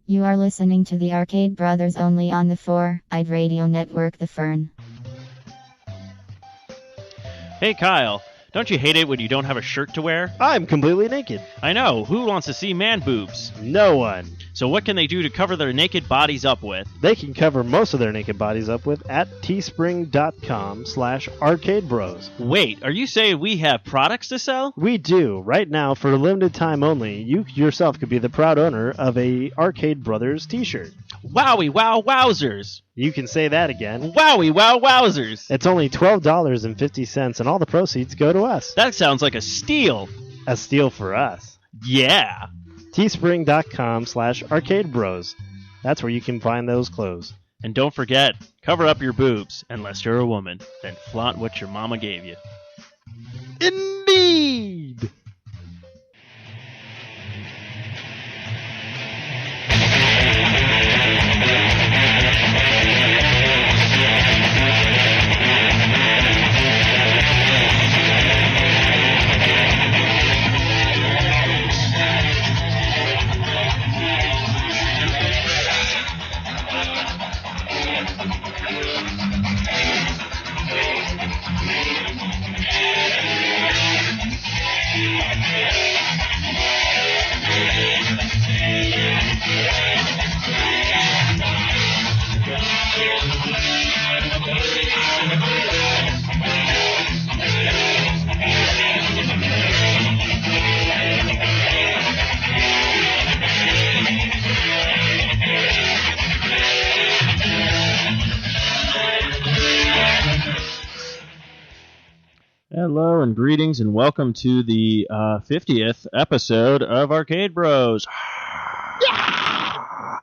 You are listening to the Arcade Brothers only on the 4-eyed radio network The Fern. Hey Kyle, don't you hate it when you don't have a shirt to wear? I'm completely naked. I know, who wants to see man boobs? No one. So what can they do to cover their naked bodies up with? They can cover most of their naked bodies up with at teespring.com/arcadebros. Wait, are you saying we have products to sell? We do. Right now, for a limited time only, you yourself could be the proud owner of a Arcade Brothers t-shirt. Wowie wow wowzers! You can say that again. Wowie wow wowzers! It's only $12.50, and all the proceeds go to us. That sounds like a steal! A steal for us. Yeah! teespring.com/arcadebros. That's where you can find those clothes. And don't forget, cover up your boobs, unless you're a woman. Then flaunt what your mama gave you. Indeed! Hello and greetings and welcome to the 50th episode of Arcade Bros. Yeah!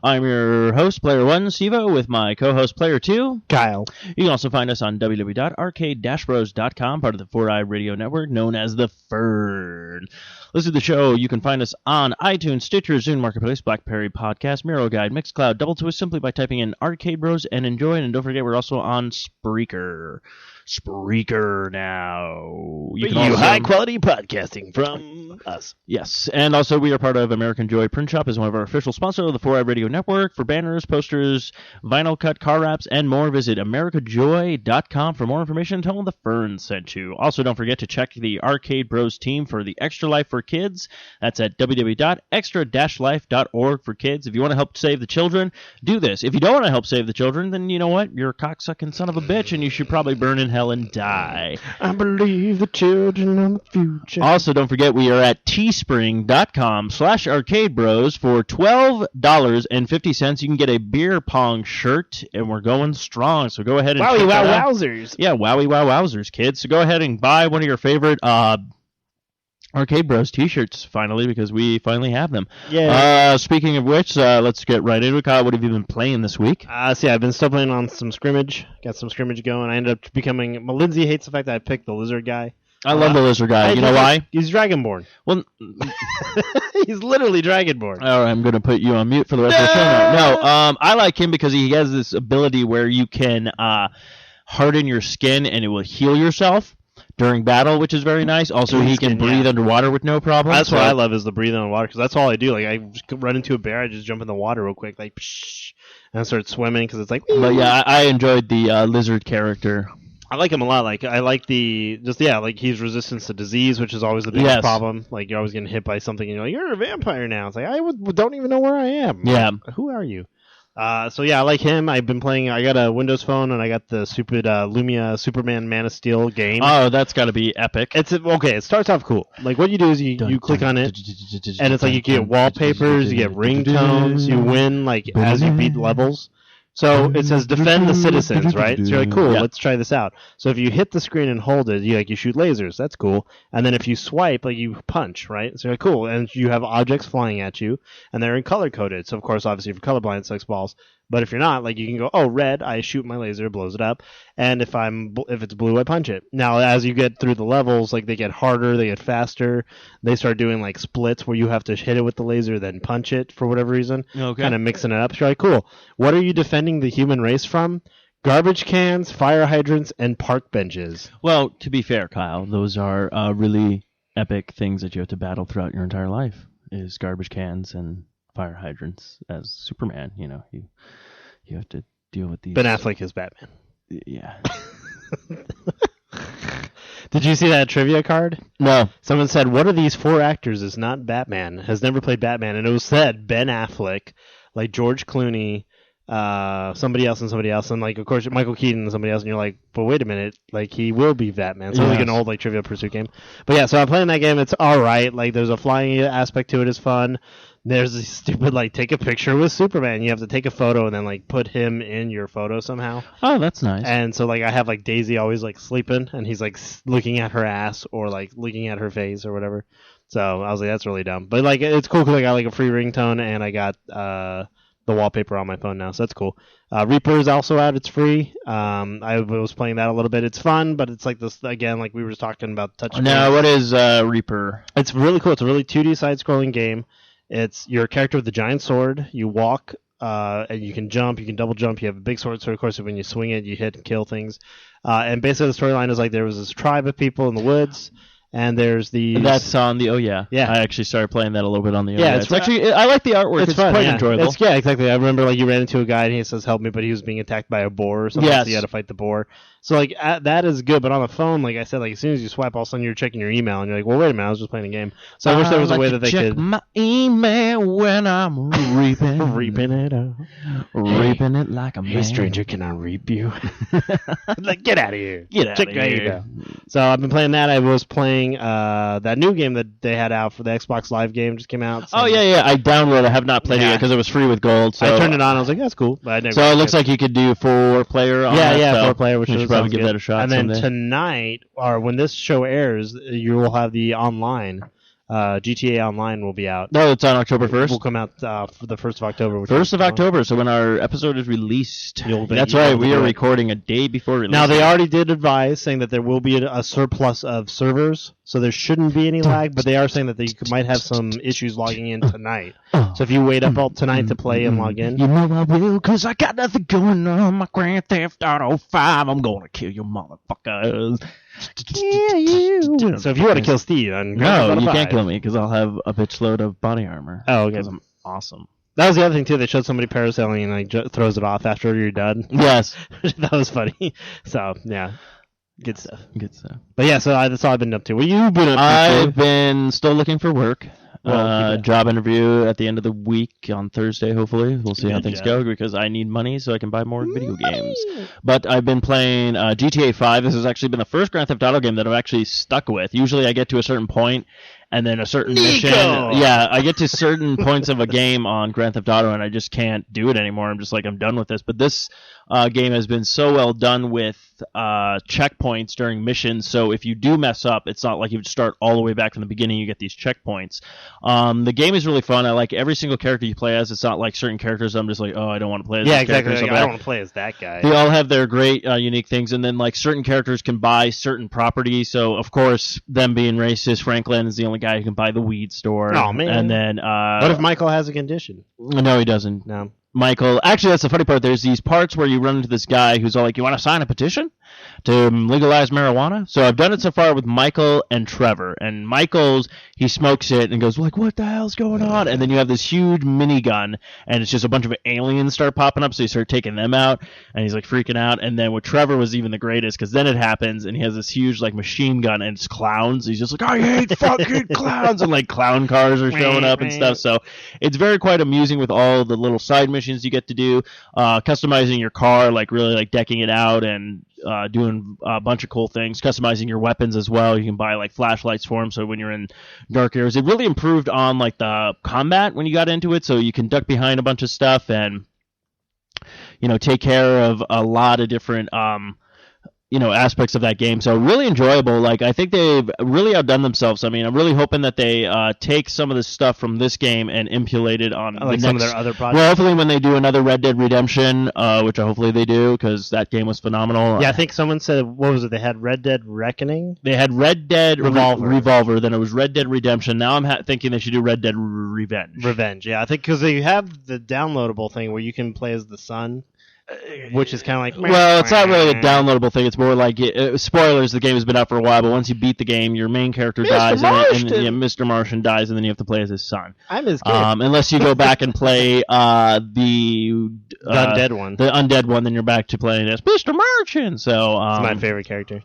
I'm your host, Player 1, Stevo, with my co-host, Player 2, Kyle. You can also find us on www.arcade-bros.com, part of the 4-eyed radio network known as The Fern. Listen to the show. You can find us on iTunes, Stitcher, Zune Marketplace, BlackBerry Podcast, Miro Guide, Mixcloud, Double Twist, simply by typing in Arcade Bros and enjoy. And don't forget, we're also on Spreaker. Spreaker now. You high-quality podcasting from us. Yes, and also we are part of American Joy Print Shop as one of our official sponsors of the 4i Radio Network. For banners, posters, vinyl cut, car wraps, and more, visit americajoy.com for more information. Tell them the Fern sent you. Also, don't forget to check the Arcade Bros team for the Extra Life for Kids. That's at www.extra-life.org for kids. If you want to help save the children, do this. If you don't want to help save the children, then you know what? You're a cocksucking son of a bitch, and you should probably burn in hell and die. I believe the children of the future. Also, don't forget we are at teespring.com/arcadebros for $12.50. You can get a beer pong shirt, and we're going strong. So go ahead and Wowie wow wowzers. Yeah, wowie wow wowzers, kids. So go ahead and buy one of your favorite Arcade Bros t-shirts, finally, because we finally have them. Yeah. Speaking of which, let's get right into it. Kyle, what have you been playing this week? So yeah, I've been still playing on some scrimmage. Got some scrimmage going. I ended up becoming... Lindsay hates the fact that I picked the lizard guy. I love the lizard guy. You know why? He's Dragonborn. Well, he's literally Dragonborn. All right, I'm going to put you on mute for the rest of the show now. No, I like him because he has this ability where you can harden your skin and it will heal yourself during battle, which is very nice. Also, he can breathe underwater with no problem. That's what I love, is the breathing underwater, because that's all I do. Like, I run into a bear, I just jump in the water real quick, like, psh, and I start swimming, because it's like... But yeah, I enjoyed the lizard character. I like him a lot. Like, I like like he's resistance to disease, which is always the biggest problem. Like, you're always getting hit by something, and you're like, you're a vampire now. It's like, don't even know where I am. Yeah. Like, who are you? So yeah, I like him. I've been playing. I got a Windows phone, and I got the stupid Lumia Superman Man of Steel game. Oh, that's got to be epic. It's okay. It starts off cool. Like, what you do is you click on it, and it's like you get wallpapers, you get ringtones, you win like as you beat levels. So it says defend the citizens, right? So you're like, cool, let's try this out. So if you hit the screen and hold it, you shoot lasers. That's cool. And then if you swipe, like, you punch, right? So you're like, cool. And you have objects flying at you, and they're in color coded. So of course, obviously, if you're colorblind, it sucks balls. But if you're not, like, you can go, oh, red, I shoot my laser, it blows it up. And if it's blue, I punch it. Now, as you get through the levels, like, they get harder, they get faster. They start doing, like, splits where you have to hit it with the laser, then punch it for whatever reason. Okay. Kind of mixing it up. So you're like, cool. What are you defending the human race from? Garbage cans, fire hydrants, and park benches. Well, to be fair, Kyle, those are really epic things that you have to battle throughout your entire life, is garbage cans and fire hydrants as Superman. You have to deal with these. Ben Affleck is Batman. Yeah. Did you see that trivia card? No. Someone said, "What are these 4 actors is not Batman, has never played Batman?" And it was said Ben Affleck, like George Clooney, somebody else, and like of course Michael Keaton and somebody else, and you're like, but wait a minute, like he will be Batman. So it's like an old like Trivia Pursuit game. But yeah, so I'm playing that game. It's all right. Like there's a flying aspect to it. It's fun. There's a stupid like take a picture with Superman. You have to take a photo and then like put him in your photo somehow. Oh, that's nice. And so like I have like Daisy always like sleeping, and he's like looking at her ass or like looking at her face or whatever. So I was like, that's really dumb. But like it's cool because I got like a free ringtone and I got the wallpaper on my phone now, so that's cool. Reaper is also out. It's free. I was playing that a little bit. It's fun, but it's like this again, like we were talking about touch. Now, what is Reaper? It's really cool. It's a really 2D side-scrolling game. It's you're a character with a giant sword. You walk, and you can jump. You can double jump. You have a big sword, so of course when you swing it, you hit and kill things. And basically the storyline is like there was this tribe of people in the woods. And there's the that's on the yeah. I actually started playing that a little bit on the It's actually I like the artwork. It's fun, quite enjoyable. Yeah, exactly. I remember like you ran into a guy and he says help me, but he was being attacked by a boar or something. Yes. So you had to fight the boar. So like that is good, but on the phone, like I said, like as soon as you swipe, all of a sudden you're checking your email and you're like, well, wait a minute, I was just playing a game. So I wish there was a way that they check could my email when I'm reaping, reaping it out, reaping it like a man. Hey, stranger, can I reap you? Like get out of here, get out check of here. So I've been playing that. I was playing that new game that they had out for the Xbox Live game just came out. So oh yeah, I downloaded. I have not played it yet because it was free with gold. So I turned it on. I was like, that's cool. But I never so it looks like you could do 4-player. On yeah, that, 4-player, which is probably give that a shot. And then someday. Tonight, or when this show airs, you will have the online. GTA Online will be out. No, it's on October 1st. Will come out for the 1st of October. 1st of October, so when our episode is released. That's right, we are recording a day before release. Now, they already did advise saying that there will be a surplus of servers, so there shouldn't be any lag, but they are saying that they might have some issues logging in tonight. So if you wait up all tonight to play and log in. You know I will, because I got nothing going on. My Grand Theft Auto 5, I'm going to kill you motherfuckers. So if you want to kill Steve, then no, you can't kill me because I'll have a bitch load of body armor. Oh, okay. Because I'm awesome. That was the other thing too. They showed somebody parasailing and like throws it off after you're done. Yes, that was funny. So yeah, good stuff. Good stuff. But yeah, so that's all I've been up to. What you been up to? I've been still looking for work. Job interview at the end of the week on Thursday, hopefully. We'll see how things go because I need money so I can buy more video games. But I've been playing GTA 5. This has actually been the first Grand Theft Auto game that I've actually stuck with. Usually I get to a certain point and then a certain mission. Yeah, I get to certain points of a game on Grand Theft Auto and I just can't do it anymore. I'm just like, I'm done with this. But this game has been so well done with checkpoints during missions. So if you do mess up, it's not like you start all the way back from the beginning. You get these checkpoints. The game is really fun. I like every single character you play as. It's not like certain characters I'm just like, oh, I don't want to play as this character. Like, I don't want to play as that guy. They all have their great unique things. And then like certain characters can buy certain properties. So of course, them being racist, Franklin is the only guy who can buy the weed store. Oh, man. And then what if Michael has a condition? No, he doesn't. No. Michael, actually, that's the funny part. There's these parts where you run into this guy who's all like, you want to sign a petition to legalize marijuana? So I've done it so far with Michael and Trevor. And Michael's, he smokes it and goes, like, what the hell's going on? And then you have this huge minigun, and it's just a bunch of aliens start popping up, so you start taking them out, and he's, like, freaking out. And then with Trevor was even the greatest, because then it happens, and he has this huge, like, machine gun, and it's clowns. He's just like, I hate fucking clowns! And, like, clown cars are showing up and stuff. So it's very quite amusing with all the little side missions you get to do, customizing your car, like really like decking it out and doing a bunch of cool things, customizing your weapons as well. You can buy like flashlights for them, so when you're in dark areas, it really improved on like the combat when you got into it, so you can duck behind a bunch of stuff and take care of a lot of different aspects of that game. So really enjoyable. Like, I think they've really outdone themselves. I mean, I'm really hoping that they take some of the stuff from this game and emulate it on some of their other projects. Well, hopefully when they do another Red Dead Redemption, which hopefully they do, because that game was phenomenal. Yeah, I think someone said, what was it? They had Red Dead Reckoning? They had Red Dead Revolver. Then it was Red Dead Redemption. Now I'm thinking they should do Red Dead Revenge. Yeah. I think because they have the downloadable thing where you can play as the son. which is kind of like... Well, it's not really a downloadable thing. It's more like... spoilers, the game has been out for a while, but once you beat the game, your main character dies, and Mr. Martian dies, and then you have to play as his son. I'm his kid. Unless you go back and play the undead one. The undead one, then you're back to playing as Mr. Martian. So, it's my favorite character.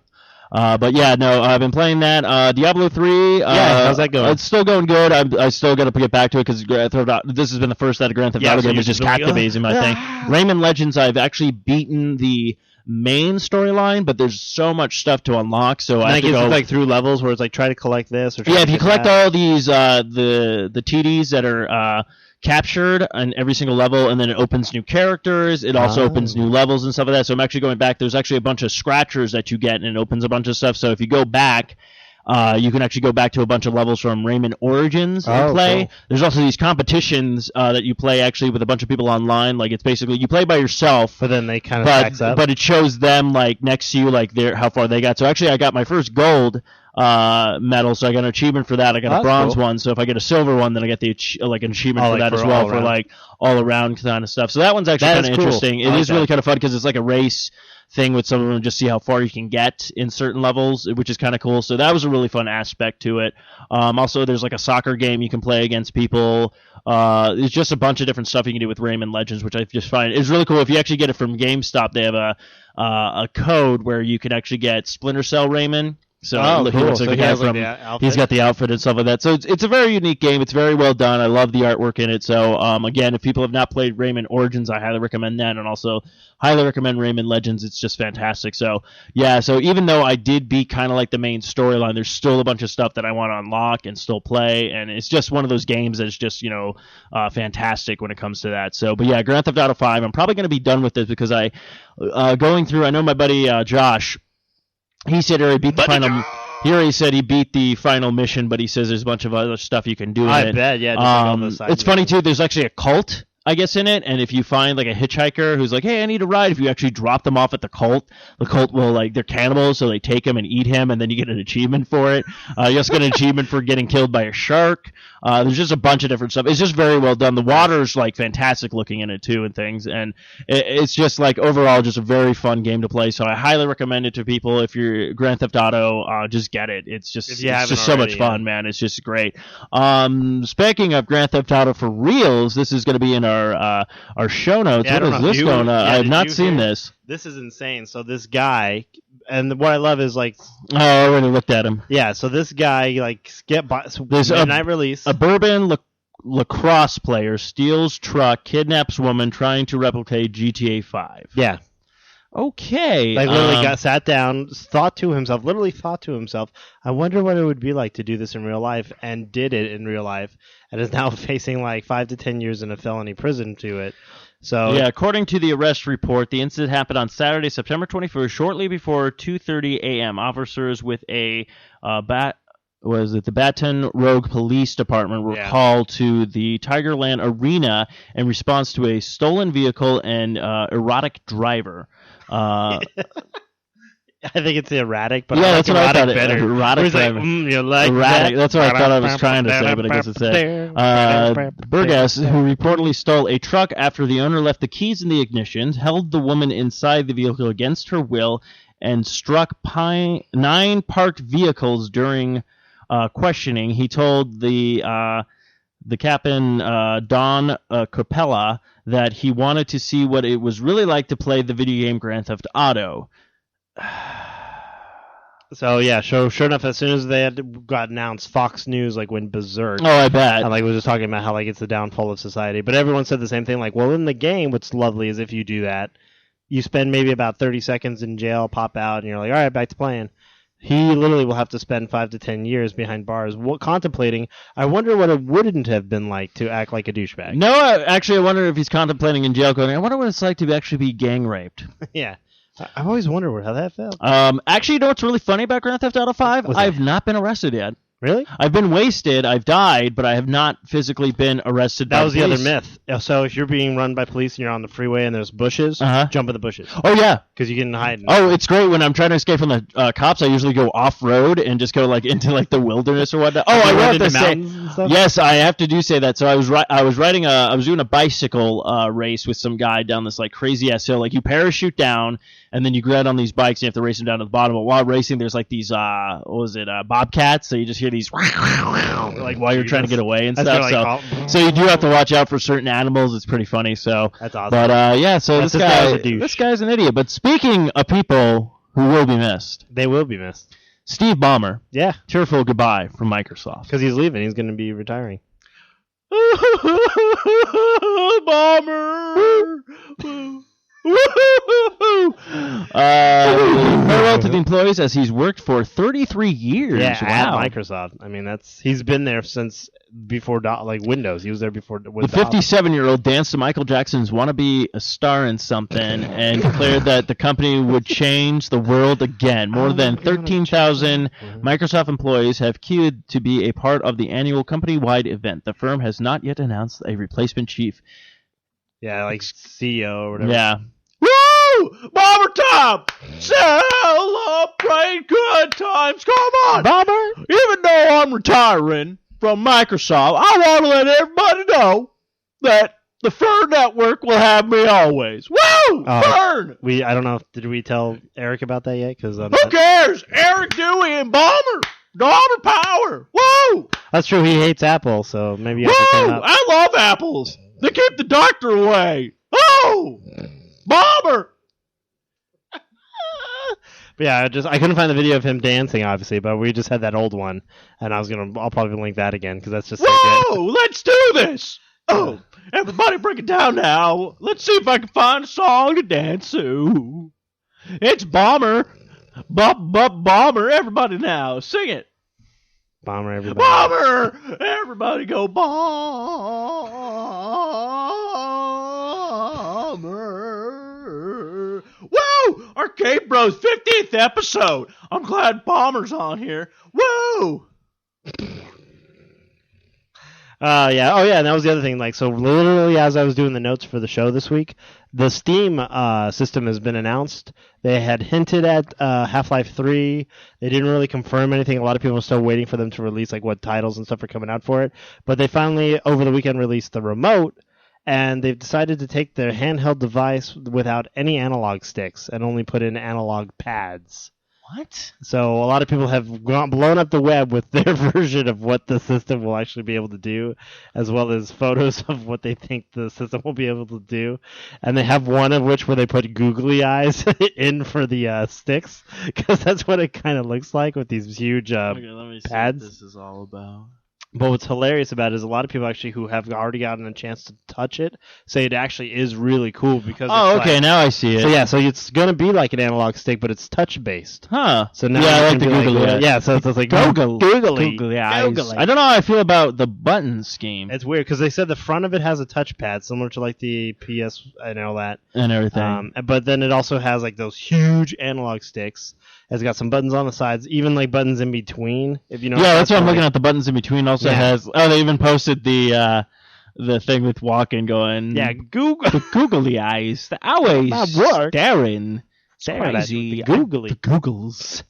But yeah, no, I've been playing that. Diablo 3. How's that going? It's still going good. I still got to get back to it because this has been the first that a Grand Theft Auto game is just captivating my thing. Rayman Legends, I've actually beaten the main storyline, but there's so much stuff to unlock. So I have to go like through levels where it's like try to collect this or if you collect all these the TDs that are captured on every single level, and then it opens new characters. It also opens new levels and stuff like that. So I'm actually going back. There's actually a bunch of scratchers that you get, and it opens a bunch of stuff. So if you go back, you can actually go back to a bunch of levels from Rayman Origins and play. Cool. There's also these competitions that you play actually with a bunch of people online. Like it's basically you play by yourself, but then they kind of stacks up. But it shows them like next to you, like how far they got. So actually, I got my first gold medal, so I got an achievement for that. I got a bronze one, so if I get a silver one, then I get the an achievement for that as well, for like all around kind of stuff. So that one's actually kind of interesting. It is really kind of fun because it's like a race thing with someone and just see how far you can get in certain levels, which is kind of cool. So that was a really fun aspect to it. Also, there's like a soccer game you can play against people. It's just a bunch of different stuff you can do with Rayman Legends, which I just find is really cool. If you actually get it from GameStop, they have a code where you can actually get Splinter Cell Rayman. So he looks like he's got the outfit and stuff like that. So it's a very unique game. It's very well done. I love the artwork in it. So again, if people have not played Rayman Origins, I highly recommend that, and also highly recommend Rayman Legends. It's just fantastic. So yeah, so even though I did beat kind of like the main storyline, there's still a bunch of stuff that I want to unlock and still play, and it's just one of those games that's just fantastic when it comes to that. So but yeah, Grand Theft Auto 5. I'm probably going to be done with this because I know my buddy Josh. He said he already beat the final. He already said he beat the final mission, but he says there's a bunch of other stuff you can do. I bet, yeah. It's funny too. There's actually a cult, I guess, in it, and if you find like a hitchhiker who's like, "Hey, I need a ride," if you actually drop them off at the cult will they're cannibals, so they take him and eat him, and then you get an achievement for it. You also get an achievement for getting killed by a shark. There's just a bunch of different stuff. It's just very well done. The water's like fantastic looking in it too, and things, and it's just like overall just a very fun game to play. So I highly recommend it to people. If you're Grand Theft Auto, just get it. It's just so much fun, man. It's just great. Speaking of Grand Theft Auto for reals, this is going to be in our show notes. Yeah, what is this going on? I have not seen this. This is insane. So this guy, and what I love is like... Oh, I already looked at him. Yeah, so this guy, like, there's midnight release. A bourbon lacrosse player steals truck, kidnaps woman trying to replicate GTA 5. Yeah. Okay. Like, literally sat down, thought to himself, I wonder what it would be like to do this in real life, and did it in real life, and is now facing like 5 to 10 years in a felony prison to it. So yeah, according to the arrest report, the incident happened on Saturday, September 21st, shortly before 2:30 a.m. Officers with the Baton Rouge Police Department were called to the Tigerland Arena in response to a stolen vehicle and erratic driver. I think it's erratic, but that's what I thought. Better. Erratic driver. Erratic. That's what I thought I was trying to say, but I guess it's it. Burgess, who reportedly stole a truck after the owner left the keys in the ignition, held the woman inside the vehicle against her will, and struck 9 parked vehicles during questioning. He told the captain, Don Capella, that he wanted to see what it was really like to play the video game Grand Theft Auto. So yeah, sure enough, as soon as they got announced, Fox News like went berserk. Oh, I bet. And like was just talking about how like it's the downfall of society. But everyone said the same thing. Like, well, in the game, what's lovely is if you do that, you spend maybe about 30 seconds in jail, pop out, and you're like, all right, back to playing. He literally will have to spend 5 to 10 years behind bars contemplating, I wonder what it wouldn't have been like to act like a douchebag. No, actually, I wonder if he's contemplating in jail going, I wonder what it's like to actually be gang raped. Yeah. I've always wondered how that felt. Actually, you know what's really funny about Grand Theft Auto 5? I've not been arrested yet. Really? I've been wasted. I've died, but I have not physically been arrested. That by was police. the other myth. So if you're being run by police and you're on the freeway and there's bushes, jump in the bushes. Oh yeah, because you can hide. Oh, it's great when I'm trying to escape from the cops. I usually go off road and just go like into like the wilderness or whatnot. Oh, I want to say yes. I have to say that. So I was I was doing a bicycle race with some guy down this like crazy ass hill. Like you parachute down and then you get on these bikes and you have to race them down to the bottom. But while racing, there's like these bobcats. So you just hear these like while you're trying to get away and stuff. So you do have to watch out for certain animals. It's pretty funny. So that's awesome. But yeah, so this guy's an idiot. But speaking of people who will be missed, they will be missed. Steve Balmer. Yeah. Tearful goodbye from Microsoft. Because he's leaving. He's going to be retiring. Balmer. Farewell to the employees as he's worked for 33 years. Yeah, wow. At Microsoft. I mean, he's been there since before Windows. He was there before. The 57-year-old danced to Michael Jackson's "Wanna Be a Star in Something" and declared that the company would change the world again. More than 13,000 Microsoft employees have queued to be a part of the annual company-wide event. The firm has not yet announced a replacement chief. Yeah, like CEO or whatever. Yeah. Woo! Bomber time! Celebrate good times. Come on! Bomber! Even though I'm retiring from Microsoft, I want to let everybody know that the Fern Network will have me always. Woo! Fern! I don't know. Did we tell Eric about that yet? Who cares? Eric, Dewey, and Balmer! Balmer power! Woo! That's true. He hates Apple, so maybe you have to to turn up. I love apples. They keep the doctor away. Oh! Balmer! But yeah, I couldn't find the video of him dancing, obviously, but we just had that old one, and I'll probably link that again because that's just so good. Let's do this! Oh, everybody break it down now. Let's see if I can find a song to dance to. It's Balmer. Balmer, everybody now, sing it. Balmer, everybody. Balmer! Everybody go Balmer. Woo! Arcade Bros 50th episode. I'm glad Balmer's on here. Woo! Yeah. Oh, yeah. And that was the other thing. Like, so literally, as I was doing the notes for the show this week, the Steam system has been announced. They had hinted at Half-Life 3. They didn't really confirm anything. A lot of people are still waiting for them to release like what titles and stuff are coming out for it. But they finally, over the weekend, released the remote, and they've decided to take their handheld device without any analog sticks and only put in analog pads. What? So a lot of people have blown up the web with their version of what the system will actually be able to do, as well as photos of what they think the system will be able to do. And they have one of which where they put googly eyes in for the sticks, because that's what it kind of looks like with these huge okay, let me see pads. What this is all about. But what's hilarious about it is a lot of people actually who have already gotten a chance to touch it say it actually is really cool because now I see it. So yeah, so it's gonna be like an analog stick, but it's touch based. Huh. So now I like the googly eyes. Yeah, so it's like googly eyes. I don't know how I feel about the button scheme. It's weird because they said the front of it has a touchpad similar to like the PS and all that and everything. But then it also has like those huge analog sticks. It's got some buttons on the sides, even like buttons in between. If you know. Yeah, that's what I'm looking at. The buttons in between also has. Oh, they even posted the thing with walking going. Yeah, the googly eyes. The always staring. Crazy. The googly. The Googles.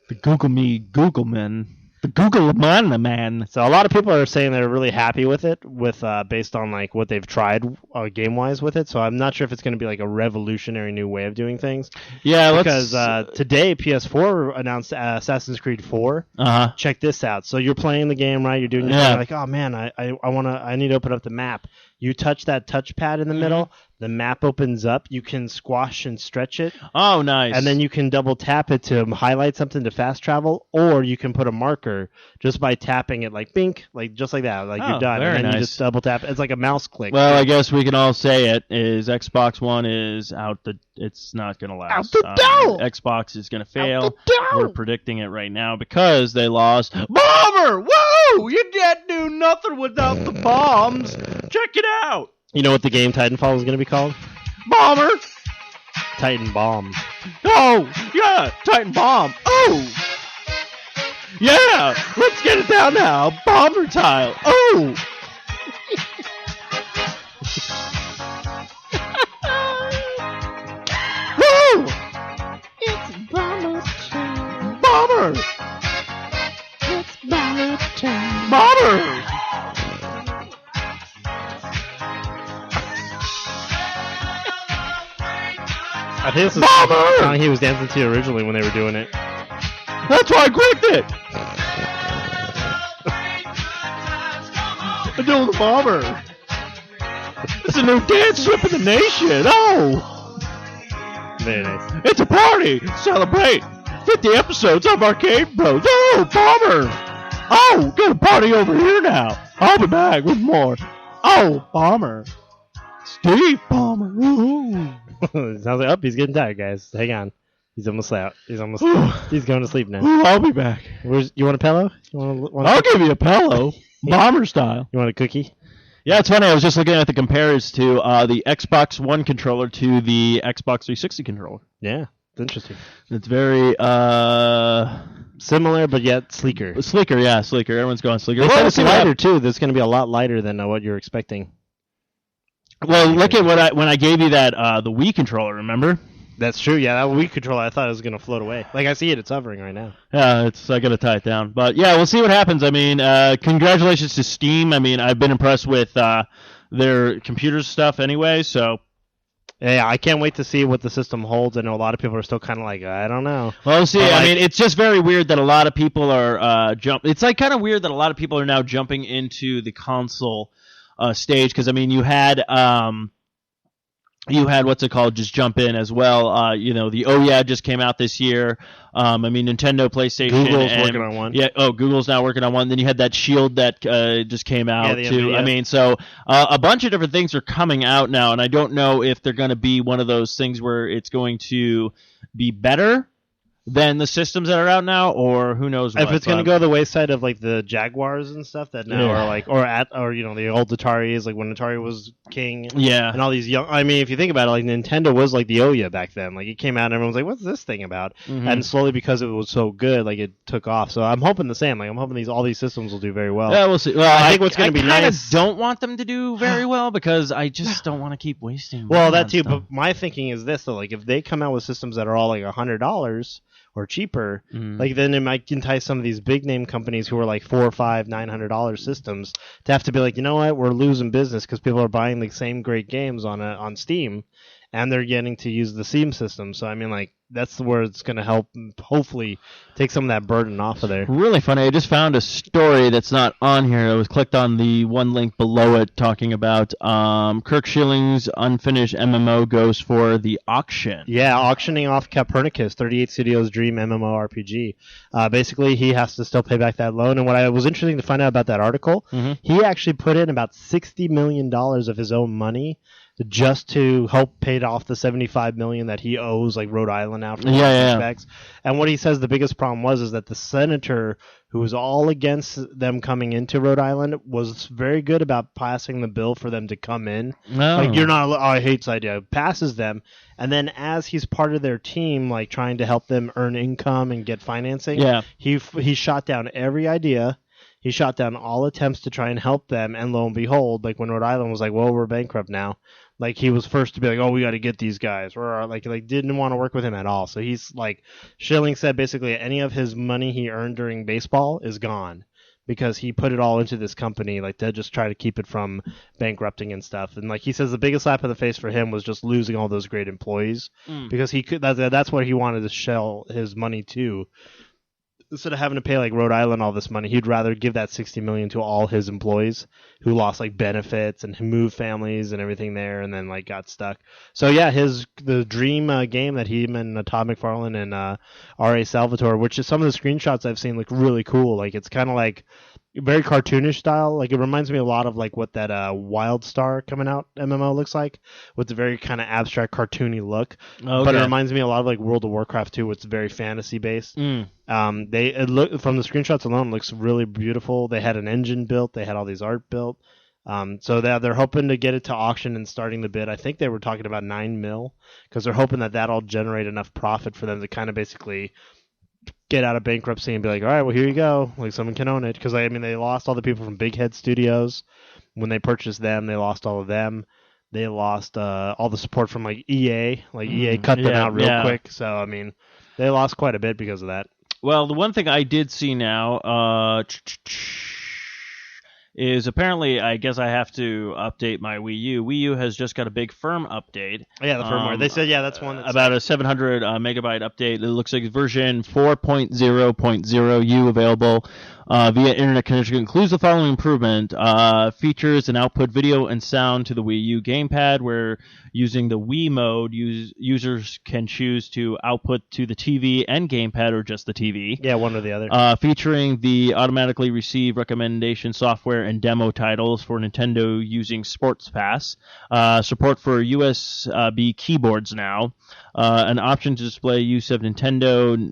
The Google me, Google man. The Google man. So a lot of people are saying they're really happy with it, based on like what they've tried game wise with it. So I'm not sure if it's going to be like a revolutionary new way of doing things. Yeah, because today PS4 announced Assassin's Creed 4. Check this out. So you're playing the game, right? You're doing your thing, like, oh man, I need to open up the map. You touch that touchpad in the middle, the map opens up. You can squash and stretch it. Oh, nice. And then you can double tap it to highlight something to fast travel, or you can put a marker just by tapping it, like bink, like just like that, like you're done. And then you just double tap. It's like a mouse click. Well, I guess we can all say it is Xbox One is out. It's not going to last. Out the door. Xbox is going to fail. We're predicting it right now because they lost. Bomber! Whoa! You can't do nothing without the bombs. Check it out. You know what the game Titanfall is going to be called? Bomber. Titan Bomb. Oh, yeah, Titan Bomb. Oh. Yeah, let's get it down now. Balmer tile. Oh. Woo! It's Balmer time. Balmer. It's Balmer time. Balmer. I think this is the song he was dancing to originally when they were doing it. That's why I clicked it. I'm doing the Balmer. It's a new dance strip in the nation. Oh. Very nice. It's a party. Celebrate 50 episodes of Arcade Bros. Oh, Balmer. Oh, got a party over here now. I'll be back with more. Oh, Balmer. Steve Balmer. Ooh. Sounds like, oh, he's getting tired, guys. Hang on. He's almost out. He's going to sleep now. Ooh, I'll be back. You want a pillow? I'll give you a pillow. Balmer style. You want a cookie? Yeah, it's funny. I was just looking at the compares to the Xbox One controller to the Xbox 360 controller. Yeah, it's interesting. It's very similar, but yet sleeker. Sleeker, yeah, sleeker. Everyone's going sleeker. They said it's lighter, too. That's going to be a lot lighter than what you're expecting. Well, look at when I gave you that the Wii controller. Remember? That's true. Yeah, that Wii controller, I thought it was going to float away. Like I see it, it's hovering right now. Yeah, I got to tie it down. But yeah, we'll see what happens. I mean, congratulations to Steam. I mean, I've been impressed with their computer stuff anyway. So yeah, I can't wait to see what the system holds. I know a lot of people are still kind of like, I don't know. Well, we'll see. I mean, it's just very weird that a lot of people are It's like kind of weird that a lot of people are now jumping into the console stage, because I mean you had what's it called just jump in as well. The OYA just came out this year. I mean Nintendo, PlayStation, Google's working on one. Yeah, Google's now working on one. Then you had that Shield that just came out too. Yeah. I mean, so a bunch of different things are coming out now, and I don't know if they're going to be one of those things where it's going to be better than the systems that are out now, or who knows what. If it's going to go the wayside of like the Jaguars and stuff that now are like, or the old Ataris, like when Atari was king. Yeah. And all these young, I mean, if you think about it, like Nintendo was like the Ouya back then. Like it came out and everyone was like, what's this thing about? Mm-hmm. And slowly, because it was so good, like it took off. So I'm hoping the same. Like I'm hoping all these systems will do very well. Yeah, we'll see. Well, I think what's going to be nice. I kind of don't want them to do very well because I just don't want to keep wasting. Well, that too. But my thinking is this: though, like if they come out with systems that are all like $100 or cheaper, like then it might entice some of these big name companies who are like $400, $500, $900 systems to have to be like, you know what, we're losing business because people are buying the same great games on Steam, and they're getting to use the Steam system. So I mean, like that's where it's going to help, hopefully, take some of that burden off of there. Really funny. I just found a story that's not on here. I was clicked on the one link below it talking about Kirk Schilling's unfinished MMO goes for the auction. Yeah, auctioning off Copernicus, 38 Studios' dream MMORPG. Basically, he has to still pay back that loan. And what was interesting to find out about that article, he actually put in about $60 million of his own money just to help pay off the $75 million that he owes, like Rhode Island now for respects. And what he says the biggest problem is that the senator who was all against them coming into Rhode Island was very good about passing the bill for them to come in. No. Like, you're not, I hate this idea. Passes them. And then as he's part of their team, like trying to help them earn income and get financing, he shot down every idea. He shot down all attempts to try and help them, and lo and behold, like when Rhode Island was like, well, we're bankrupt now, like he was first to be like, oh, we got to get these guys, or like didn't want to work with him at all. So he's like, Schilling said basically any of his money he earned during baseball is gone because he put it all into this company, like to just try to keep it from bankrupting and stuff. And like he says, the biggest slap in the face for him was just losing all those great employees because he could. That's what he wanted to shell his money to. Instead of having to pay like Rhode Island all this money, he'd rather give that $60 million to all his employees who lost like benefits and moved families and everything there, and then like got stuck. So yeah, the dream game that he and Todd McFarlane and R.A. Salvatore, which is some of the screenshots I've seen look really cool. Like it's kind of like very cartoonish style. Like it reminds me a lot of like what that WildStar coming out MMO looks like, with the very kind of abstract cartoony look. Okay. But it reminds me a lot of like World of Warcraft too, which is very fantasy based. It look from the screenshots alone, looks really beautiful. They had an engine built, they had all these art built. So they're hoping to get it to auction and starting the bid. I think they were talking about $9 million because they're hoping that that'll generate enough profit for them to kind of basically get out of bankruptcy and be like, all right, well, here you go. Like, someone can own it. Because, I mean, they lost all the people from Big Head Studios. When they purchased them, they lost all of them. They lost all the support from, like, EA. Like, EA cut them out real quick. So, I mean, they lost quite a bit because of that. Well, the one thing I did see now is apparently, I guess I have to update my Wii U. Wii U has just got a big firm update. Yeah, the firmware. They said, that's one. That's about a 700 megabyte update. It looks like version 4.0.0U available via internet connection. Includes the following improvement. Features and output video and sound to the Wii U gamepad, where using the Wii mode, users can choose to output to the TV and gamepad or just the TV. Yeah, one or the other. Featuring the automatically receive recommendation software and demo titles for Nintendo using Sports Pass. Support for USB keyboards now. An option to display use of Nintendo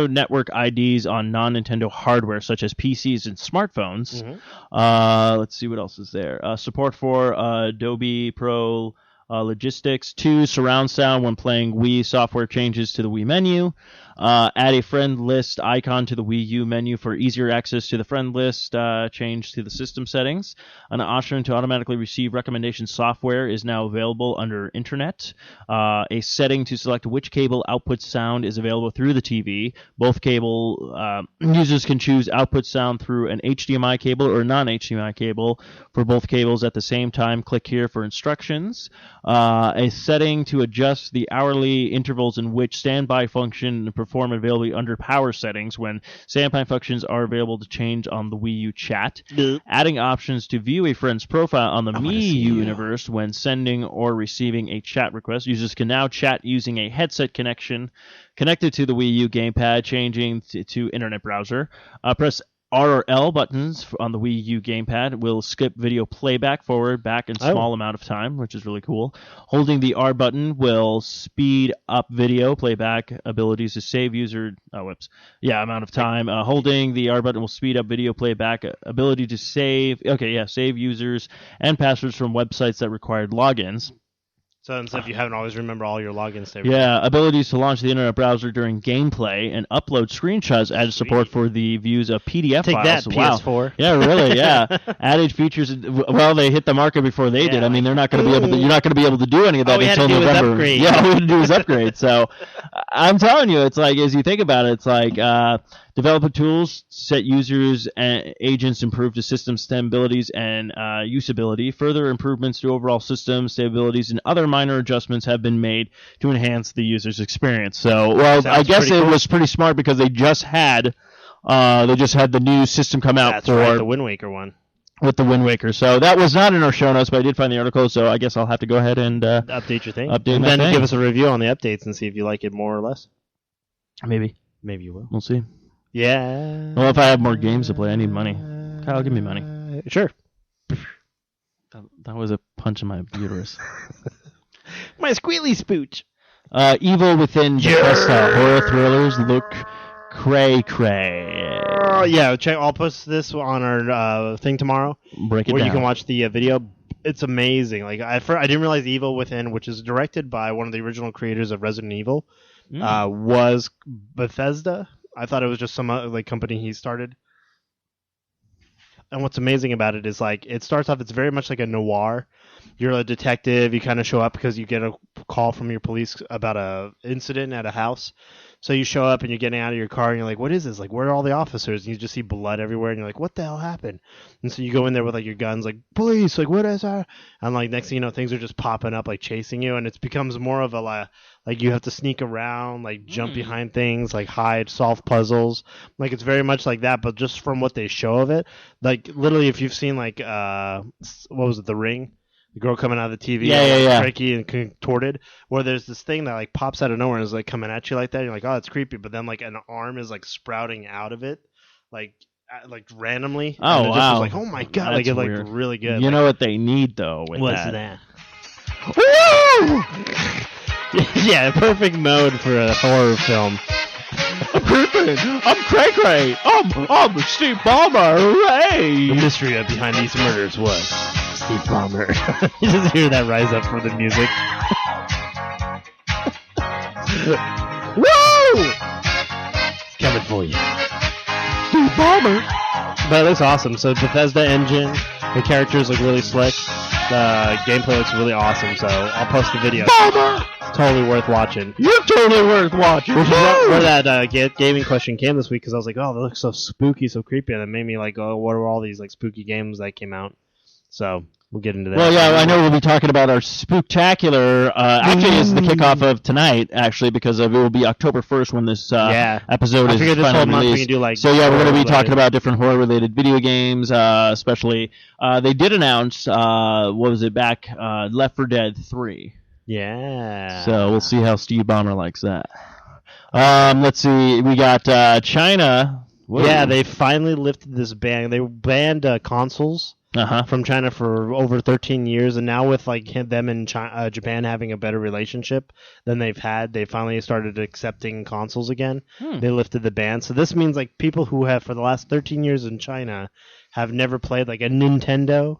Network IDs on non-Nintendo hardware such as PCs and smartphones. Mm-hmm. Let's see what else is there. Support for Adobe Pro Logistics 2 surround sound when playing Wii software changes to the Wii menu. Add a friend list icon to the Wii U menu for easier access to the friend list. Change to the system settings. An option to automatically receive recommendation software is now available under Internet. A setting to select which cable output sound is available through the TV. Both cable users can choose output sound through an HDMI cable or non-HDMI cable for both cables at the same time. Click here for instructions. A setting to adjust the hourly intervals in which standby function perform availability under power settings when standby functions are available to change on the Wii U chat. Adding options to view a friend's profile on the Mii U universe when sending or receiving a chat request. Users can now chat using a headset connection connected to the Wii U gamepad, changing to internet browser. Press R or L buttons on the Wii U gamepad will skip video playback forward, back in small amount of time, which is really cool. Holding the R button will speed up video playback abilities to save user amount of time. Holding the R button will speed up video playback ability to save users and passwords from websites that required logins. So instead of you having to always remember all your logins. Abilities to launch the internet browser during gameplay and upload screenshots. Added support for the views of PDF files. Take that, PS4. Wow. Yeah, really. Yeah. Added features. Well, they hit the market before they did. I mean, they're not going to be able to. You're not going to be able to do any of that until November. Yeah, all we had to do was upgrade. So, I'm telling you, it's like as you think about it, it's like. Developer tools, set users and agents improve the system stabilities and usability. Further improvements to overall system stabilities and other minor adjustments have been made to enhance the user's experience. So, I guess it was pretty smart because they just had the new system come out the Wind Waker one. With the Wind Waker. So that was not in our show notes, but I did find the article, so I guess I'll have to go ahead and update your thing. And then give us a review on the updates and see if you like it more or less. Maybe you will. We'll see. Yeah. Well, if I have more games to play, I need money. Kyle, give me money. Sure. That was a punch in my uterus. My squealy spooch. Evil Within Bethesda. Horror thrillers look cray-cray. Check. I'll post this on our thing tomorrow. Break it where down. You can watch the video. It's amazing. Like I didn't realize Evil Within, which is directed by one of the original creators of Resident Evil, was Bethesda. I thought it was just some company he started. And what's amazing about it is it starts off. It's very much like a noir. You're a detective. You kind of show up because you get a call from your police about a incident at a house. So you show up and you're getting out of your car and you're like, what is this? Like, where are all the officers? And you just see blood everywhere and you're like, what the hell happened? And so you go in there with your guns, like, police, what is that? And next thing you know, things are just popping up, chasing you. And it becomes more of a, you have to sneak around, jump behind things, hide, solve puzzles. It's very much like that, but just from what they show of it. Literally, if you've seen, what was it, The Ring? The girl coming out of the TV, tricky and contorted, where there's this thing that pops out of nowhere and is coming at you like that. You're like, oh, it's creepy, but then an arm is sprouting out of it, randomly. Oh, and wow! Just oh my god! That's it looked really good. You know what they need though? What's that? Yeah, perfect mode for a horror film. I'm Cray Cray. I'm Steve Balmer. Hooray! The mystery behind these murders was Steve Balmer. You just hear that rise up from the music. Woo! coming for you. Steve Balmer. But it looks awesome. So Bethesda engine, the characters look really slick. The gameplay looks really awesome. So I'll post the video. Balmer. It's totally worth watching. You're totally worth watching. Which is where that gaming question came this week, because I was like, oh, that looks so spooky, so creepy, and it made me like, oh, what are all these like spooky games that came out? So we'll get into that. Well, yeah, I know we'll be talking about our Spooktacular. Actually, it's the kickoff of tonight, actually, because it will be October 1st when this episode is finally released. So, yeah, we're going to be talking about different horror-related video games, especially. They did announce, what was it, back, Left 4 Dead 3. Yeah. So we'll see how Steve Ballmer likes that. Let's see. We got China. Whoa. Yeah, they finally lifted this ban. They banned consoles from China for over 13 years, and now with like them and Japan having a better relationship than they've had, they finally started accepting consoles again. They lifted the ban. So this means like people who have for the last 13 years in China have never played like a Nintendo,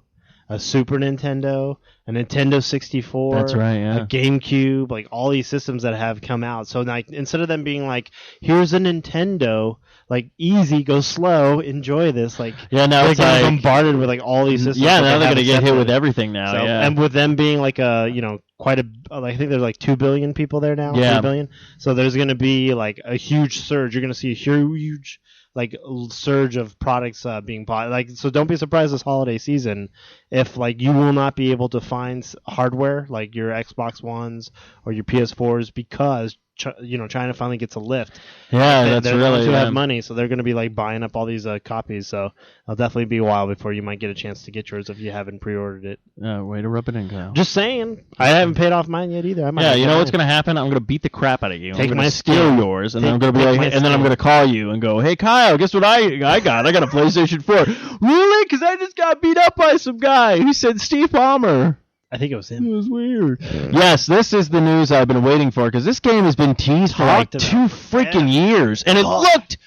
a Super Nintendo, a Nintendo 64, that's right, yeah. a GameCube, like all these systems that have come out. So like instead of them being like, here's a Nintendo, like easy, go slow, enjoy this, like now they're it's like bombarded with like all these systems. Yeah, now they're gonna get hit with everything now. So, yeah, and with them being like quite a, I think there's like 2 billion people there now. Yeah, 3 billion. So there's gonna be like a huge surge. You're gonna see a huge like surge of products being bought. Like, so don't be surprised this holiday season if like you will not be able to find hardware like your Xbox Ones or your PS4s because China finally gets a lift. Yeah, they're that's really who have money, so they're going to be like buying up all these copies. So it'll definitely be a while before you might get a chance to get yours if you haven't pre-ordered it. Way to rub it in, Kyle. Just saying, I haven't paid off mine yet either. You know what's going to happen? I'm going to beat the crap out of you. Take I'm my going to steal yours, and then I'm going to be like, and then I'm going to call you and go, "Hey, Kyle, guess what I got? I got a PlayStation 4." Really? Because I just got beat up by some guy who said Steve Ballmer. I think it was him. It was weird. Yes, this is the news I've been waiting for, because this game has been teased for like 2 freaking years, and it looked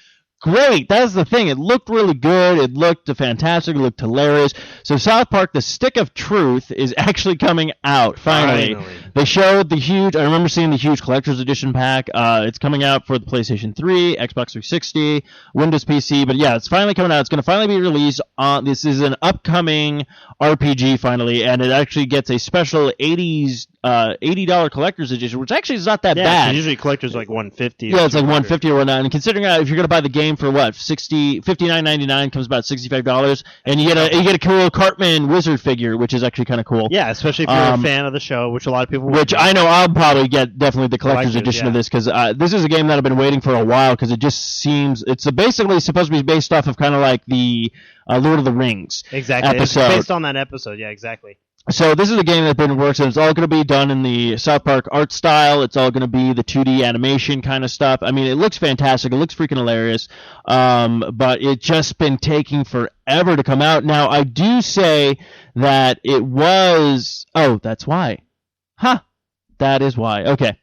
great. That's the thing. It looked really good. It looked fantastic. It looked hilarious. So South Park, The Stick of Truth, is actually coming out, finally. They showed the huge, I remember seeing the huge collector's edition pack. It's coming out for the PlayStation 3, Xbox 360, Windows PC. But yeah, it's finally coming out. It's going to finally be released. This is an upcoming RPG, finally, and it actually gets a special $80 collector's edition, which actually is not that bad. Usually collector's like $150. Yeah, it's like $150 or whatnot. And considering if you're going to buy the game for what, $59.99, comes about $65, and you get a cool Cartman wizard figure, which is actually kind of cool. Yeah, especially if you're a fan of the show, which a lot of people. Which I know I'll probably get definitely the collector's edition of this, because this is a game that I've been waiting for a while, because it just seems it's basically supposed to be based off of kind of like the Lord of the Rings episode. It's based on that episode. Yeah, exactly. So this is a game that's been in works, and it's all going to be done in the South Park art style. It's all going to be the 2D animation kind of stuff. I mean, it looks fantastic. It looks freaking hilarious. But it's just been taking forever to come out. Now, I do say that it was... Oh, that's why. That is why. Okay.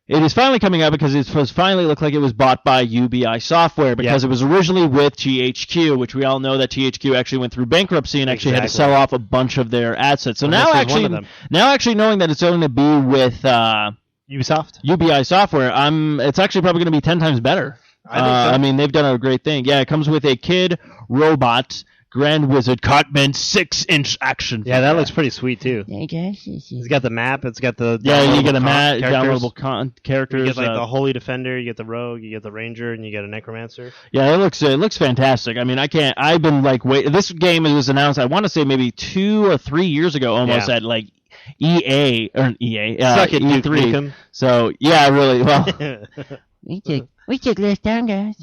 It is finally coming out because it finally looked like it was bought by UBI Software, because it was originally with THQ, which we all know that THQ actually went through bankruptcy and actually had to sell off a bunch of their assets. So now actually knowing that it's going to be with UBI Software, it's actually probably going to be 10 times better. I think so. I mean, they've done a great thing. Yeah, it comes with a Kid Robot Grand Wizard Cartman 6-inch action figure. Yeah, that looks pretty sweet too. It's got the map. It's got the you get a map, downloadable characters. You get like the Holy Defender. You get the Rogue. You get the Ranger, and you get a Necromancer. Yeah, it looks fantastic. I mean, I've been like this game was announced. I want to say maybe 2 or 3 years ago, almost at like EA or EA. Suck it, E3. So yeah, really well. we took less time, guys.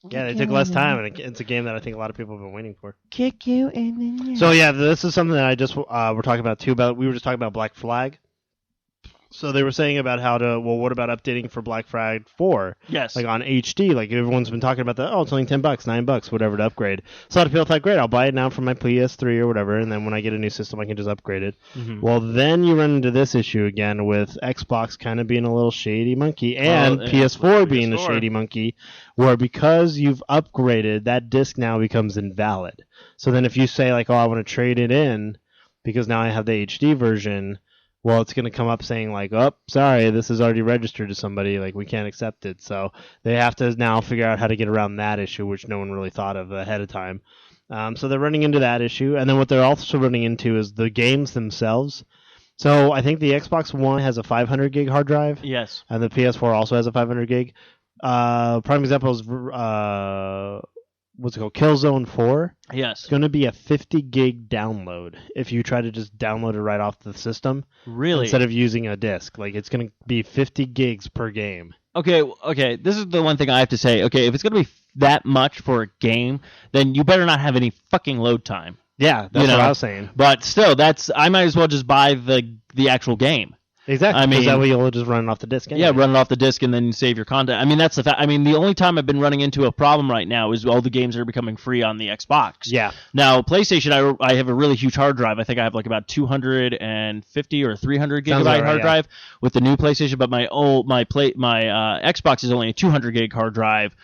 Yeah, they took less time, and it's a game that I think a lot of people have been waiting for. Kick you in the... So yeah, this is something that I just we're talking about too. We were just talking about Black Flag. So they were saying about what about updating for Black Flag 4? Yes. Like on HD, like everyone's been talking about it's only $10, $9, whatever to upgrade. So a lot of people thought, great, I'll buy it now for my PS3 or whatever, and then when I get a new system, I can just upgrade it. Mm-hmm. Well, then you run into this issue again with Xbox kind of being a little shady monkey, and PS4 being a shady monkey, where because you've upgraded, that disc now becomes invalid. So then if you say, like, I want to trade it in because now I have the HD version, well, it's going to come up saying like, oh, sorry, this is already registered to somebody. Like, we can't accept it. So they have to now figure out how to get around that issue, which no one really thought of ahead of time. So they're running into that issue. And then what they're also running into is the games themselves. So I think the Xbox One has a 500 gig hard drive. Yes. And the PS4 also has a 500 gig. Prime example is, what's it called? Killzone 4. Yes. It's going to be a 50 gig download if you try to just download it right off the system. Really? Instead of using a disc. Like, it's going to be 50 gigs per game. Okay. This is the one thing I have to say. Okay, if it's going to be that much for a game, then you better not have any fucking load time. Yeah, that's what I was saying. But still, I might as well just buy the actual game. Exactly. I mean, that way you'll just run it off the disc. Yeah, run it off the disc and then save your content. I mean, that's the fact. I mean, the only time I've been running into a problem right now is all the games are becoming free on the Xbox. Yeah. Now, PlayStation, I have a really huge hard drive. I think I have like about 250 or 300 gigabyte hard drive with the new PlayStation. But my Xbox is only a 200 gig hard drive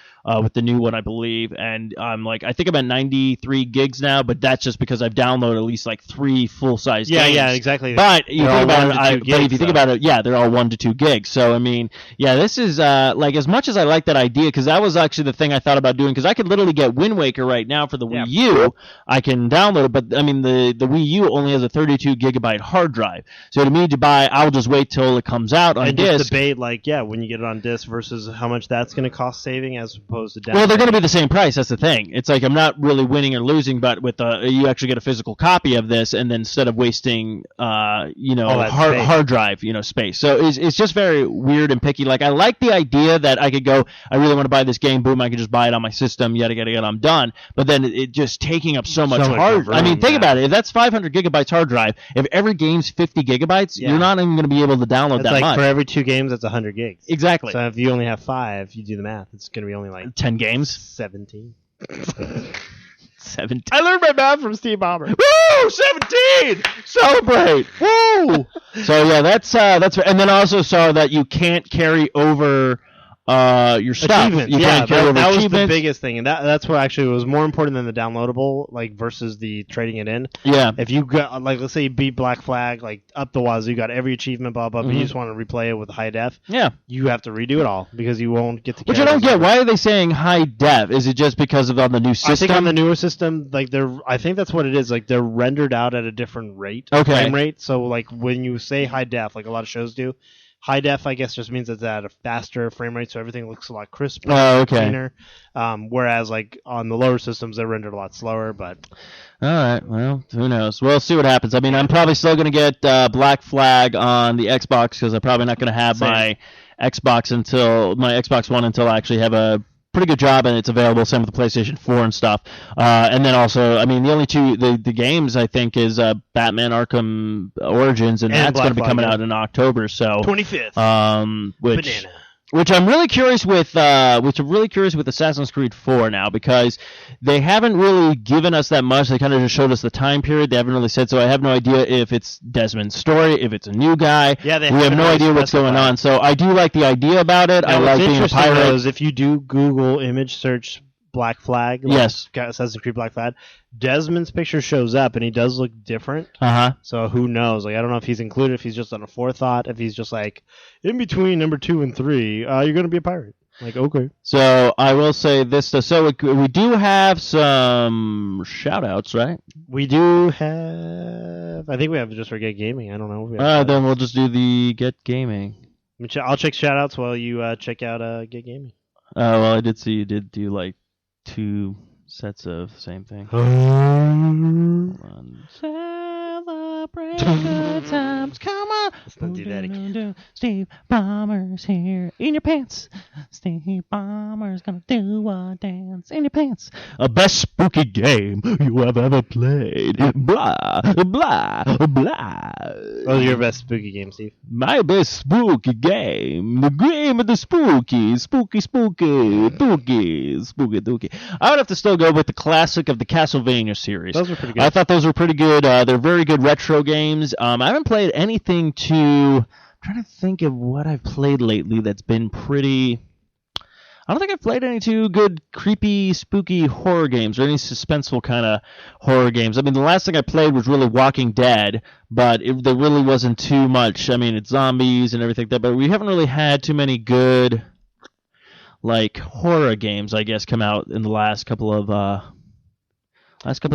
with the new one, I believe. And I think I'm at 93 gigs now. But that's just because I've downloaded at least like 3 full size games. Yeah, exactly. But you think about it, if you think about it, yeah, they're all 1 to 2 gigs. So I mean, yeah, this is like as much as I like that idea, because that was actually the thing I thought about doing, because I could literally get Wind Waker right now for the Wii U. I can download it, but I mean the Wii U only has a 32 gigabyte hard drive. So to me to buy, I'll just wait till it comes out on disc. Just debate when you get it on disc versus how much that's going to cost saving as opposed to download. Well, they're going to be the same price. That's the thing. It's like I'm not really winning or losing, but with you actually get a physical copy of this, and then instead of wasting hard drive space. So it's just very weird and picky. Like, I like the idea that I could go, I really want to buy this game, boom, I can just buy it on my system, yada, I'm done. But then it just taking up so much hard drive. I mean, think about it. If that's 500 gigabytes hard drive, if every game's 50 gigabytes, you're not even going to be able to download that much. For every 2 games, that's 100 gigs. Exactly. So if you only have 5, you do the math, it's going to be only like 10 games? 17. 17. I learned my math from Steve Balmer. Woo! 17! Celebrate! Woo! So yeah, that's and then I also saw that you can't carry over your stuff. You can't carry over that was achievements. The biggest thing, and that's what actually was more important than the downloadable, like versus the trading it in. Yeah. If you got let's say you beat Black Flag, like up the wazoo, you got every achievement, blah blah, but you just want to replay it with high def. Yeah. You have to redo it all because you won't get to. Which I don't get. Why are they saying high def? Is it just because of on the new system? I think on the newer system, I think that's what it is. Like they're rendered out at a different rate, frame rate. So like when you say high def, like a lot of shows do. High def, I guess, just means it's at a faster frame rate, so everything looks a lot crisper, cleaner. Whereas, like on the lower systems, they're rendered a lot slower. But all right, well, who knows? We'll see what happens. I mean, I'm probably still going to get Black Flag on the Xbox because I'm probably not going to have my Xbox One until I actually have a pretty good job and it's available. Same with the PlayStation 4 and stuff. And then also, I mean, the only two the games I think is Batman Arkham Origins, and that's going to be coming out in October. So 25th. Which I'm really curious with. Assassin's Creed 4 now, because they haven't really given us that much. They kind of just showed us the time period. They haven't really said, so I have no idea if it's Desmond's story, if it's a new guy. Yeah, we have no idea what's going on. So I do like the idea about it. Now, I like being a pirate. Is if you do Google image search Black Flag, Assassin's Creed Black Flag, Desmond's picture shows up and he does look different. So who knows? Like, I don't know if he's included, if he's just on a forethought, if he's just like in between number 2 and 3, you're gonna be a pirate. Like, okay. So I will say this. So we do have some shout outs, right? We do have. I think we have just for Get Gaming. I don't know. Then we'll just do the Get Gaming. I'll check shout outs while you check out Get Gaming. Well, I did see you did do like 2 sets of the same thing. Celebrate good times. Come on. Let's not do that again. Steve Ballmer's here. In your pants. Steve Ballmer's gonna do a dance in your pants. A best spooky game you have ever played. Blah, blah, blah. What's your best spooky game, Steve? My best spooky game. The game of the spooky. Spooky. I would have to still go with the classic of the Castlevania series. Those were pretty good. I thought those were pretty good. They're very good retro games. I haven't played anything I'm trying to think of what I've played lately that's been pretty... I don't think I've played any too good, creepy, spooky horror games or any suspenseful kind of horror games. I mean, the last thing I played was really Walking Dead, but there really wasn't too much. I mean, it's zombies and everything like that, but we haven't really had too many good, like, horror games, I guess, come out in the last couple of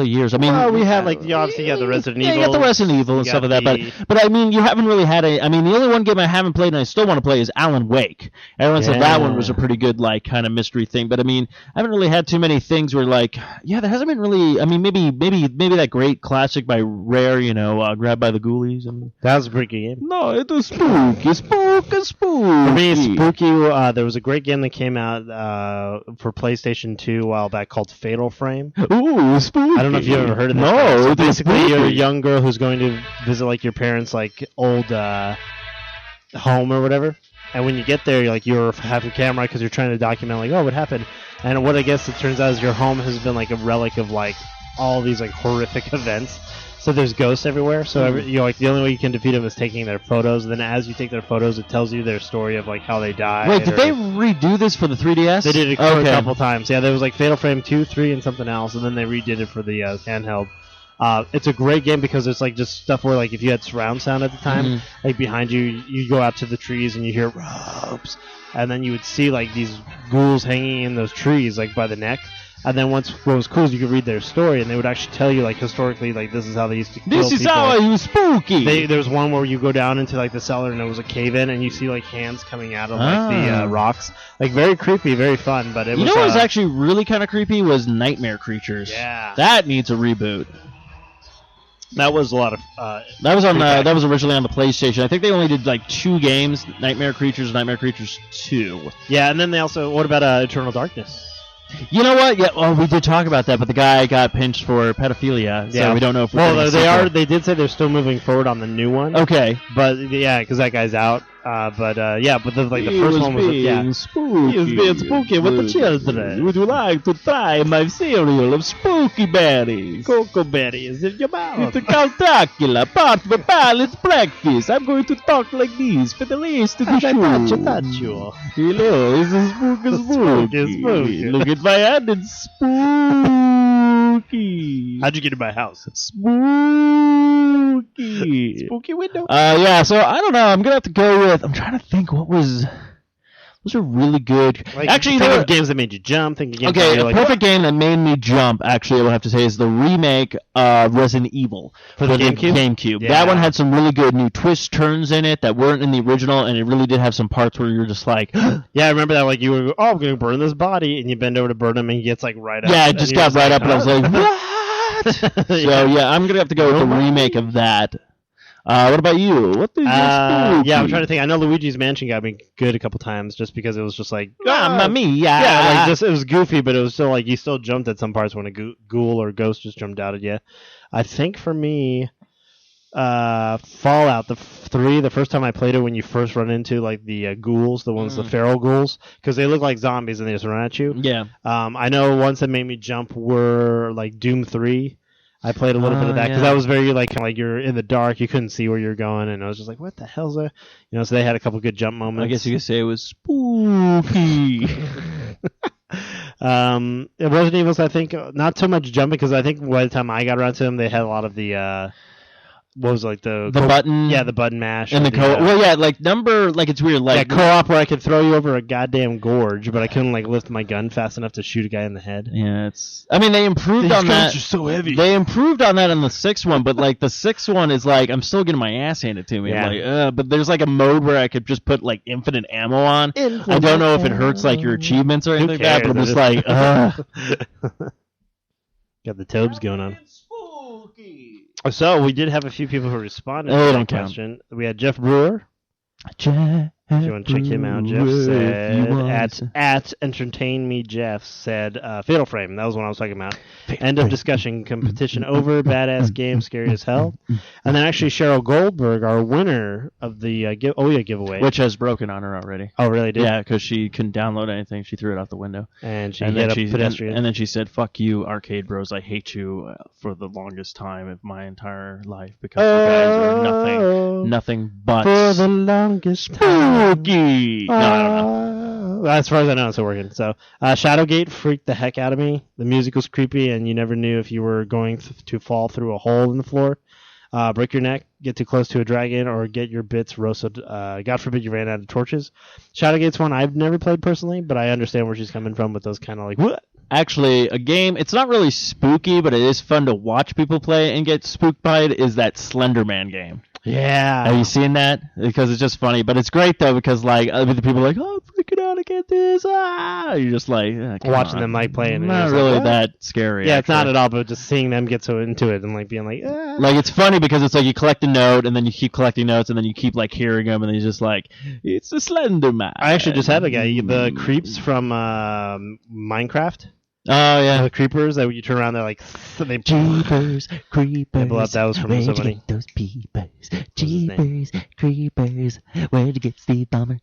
years. I mean, well, we had like the Resident Evil. Yeah, you got the Resident Evil and stuff like that. But I mean, you haven't really had a. I mean, the only one game I haven't played and I still want to play is Alan Wake. Everyone said that one was a pretty good like kind of mystery thing. But I mean, I haven't really had too many things where like, yeah, there hasn't been really. I mean, maybe that great classic by Rare, Grabbed by the Ghoulies. That was a pretty good game. No, it was spooky. For me, spooky. There was a great game that came out for PlayStation 2 a while back called Fatal Frame. Ooh, spooky. I don't know if you've ever heard of this. No, so basically you're a young girl who's going to visit like your parents' like old home or whatever. And when you get there, you have a camera because you're trying to document like, oh, what happened? And what I guess it turns out is your home has been like a relic of like all these like horrific events. So there's ghosts everywhere. So the only way you can defeat them is taking their photos. And then as you take their photos, it tells you their story of like how they died. Wait, did they redo this for the 3DS? They did it a couple times. Yeah, there was like Fatal Frame 2, 3, and something else, and then they redid it for the handheld. It's a great game because it's like just stuff where like if you had surround sound at the time, like behind you, you go out to the trees and you hear ropes, and then you would see like these ghouls hanging in those trees like by the neck. And then what was cool is you could read their story, and they would actually tell you, like, historically, like, this is how they used to kill people. This is how it was spooky! There was one where you go down into, like, the cellar, and there was a cave-in, and you see, like, hands coming out of, like, the rocks. Like, very creepy, very fun, but it was... You know what was actually really kind of creepy was Nightmare Creatures. Yeah. That needs a reboot. That was a lot of... that was originally on the PlayStation. I think they only did, like, 2 games, Nightmare Creatures and Nightmare Creatures 2. Yeah, and then they also... What about Eternal Darkness? You know what? Yeah, well, we did talk about that, but the guy got pinched for pedophilia, so we don't know if we're going to see it. They did say they're still moving forward on the new one. Okay. But, yeah, because that guy's out. But the first one was... Spooky. He was being spooky with the children. Would you like to try my cereal of spooky berries? Cocoa berries in your mouth. It's called Dracula, part of a palace breakfast. I'm going to talk like this for the rest of the show. Touch you. Hello, it's a spooky. Look at my hand, it's spooky. How'd you get in my house? Spooky. Spooky window. Yeah, so I don't know. I'm going to have to go with... I'm trying to think what was... Those are really good. Like, actually, think of games that made you jump. Think of games that a perfect game that made me jump, actually, I would have to say, is the remake of Resident Evil for the GameCube. Yeah. That one had some really good new twists, turns in it that weren't in the original, and it really did have some parts where you were just like... Yeah, I remember that. Like, you were, I'm going to burn this body, and you bend over to burn him, and he gets, like, right up. Yeah, it just got right up, and I was like, what? So, yeah, I'm going to have to go with the remake of that. What about you? What is yeah, I'm trying to think. I know Luigi's Mansion got me good a couple times just because it was just like, Mamma mia! Yeah, like just, it was goofy, but it was still like you still jumped at some parts when a ghoul or ghost just jumped out at you. I think for me, Fallout, the first time I played it when you first run into like the ghouls, the ones, the feral ghouls, because they look like zombies and they just run at you. Yeah. I know ones that made me jump were like Doom 3. I played a little bit of that because that was very like kind of like you're in the dark, you couldn't see where you're going, and I was just like, "What the hell's that?" So they had a couple good jump moments. I guess you could say it was spooky. Resident Evil's, I think, not so much jumping because I think by the time I got around to them, they had a lot of the what was like the button? Yeah, the button mash. And the co-op. Well, yeah, like it's weird. Like co-op where I could throw you over a goddamn gorge, but I couldn't like lift my gun fast enough to shoot a guy in the head. Yeah, it's. I mean, they improved on that. These guns are so heavy. They improved on that in the 6th one, but like the 6th one is like I'm still getting my ass handed to me. Yeah. I'm like, but there's like a mode where I could just put like infinite ammo on. I don't know if it hurts like your achievements or anything like that, but I'm just like, Got the tobes going on. So we did have a few people who responded to that question. We had Jeff Brewer. If you want to check him out, Jeff said at Entertain Me Jeff said Fatal Frame. That was what I was talking about. End of discussion. Competition over. Badass game, scary as hell. And then actually Cheryl Goldberg, our winner of the giveaway, which has broken on her already. Oh, really? Did? Yeah, because she couldn't download anything. She threw it out the window. And she hit a pedestrian. And then she said, "Fuck you, Arcade Bros. I hate you for the longest time of my entire life because you guys are nothing but for the longest time." spooky." No, I don't know. As far as I know, it's still working. So, Shadowgate freaked the heck out of me. The music was creepy, and you never knew if you were going to fall through a hole in the floor, break your neck, get too close to a dragon, or get your bits roasted. God forbid you ran out of torches. Shadowgate's one I've never played personally, but I understand where she's coming from with those kind of like, what? Actually, a game, it's not really spooky, but it is fun to watch people play and get spooked by it, is that Slender Man game. Yeah. Have you seen that? Because it's just funny. But it's great, though, because, like, other people are like, oh, I'm freaking out, I can't do this. Ah! You're just like, watching them, like, playing. And not really that scary. Yeah, actually. It's not at all, but just seeing them get so into it and, like, being like, ah. Like, it's funny because it's like you collect a note, and then you keep collecting notes, and then you keep, like, hearing them, and then you're just like, it's the Slender Man. I actually just had a guy, the creeps from Minecraft. Oh, yeah. The creepers that when you turn around, they're like... Jeepers, creepers, they blow up. That was from somebody. Get those peepers? Jeepers, creepers, where'd you get Steve Balmer?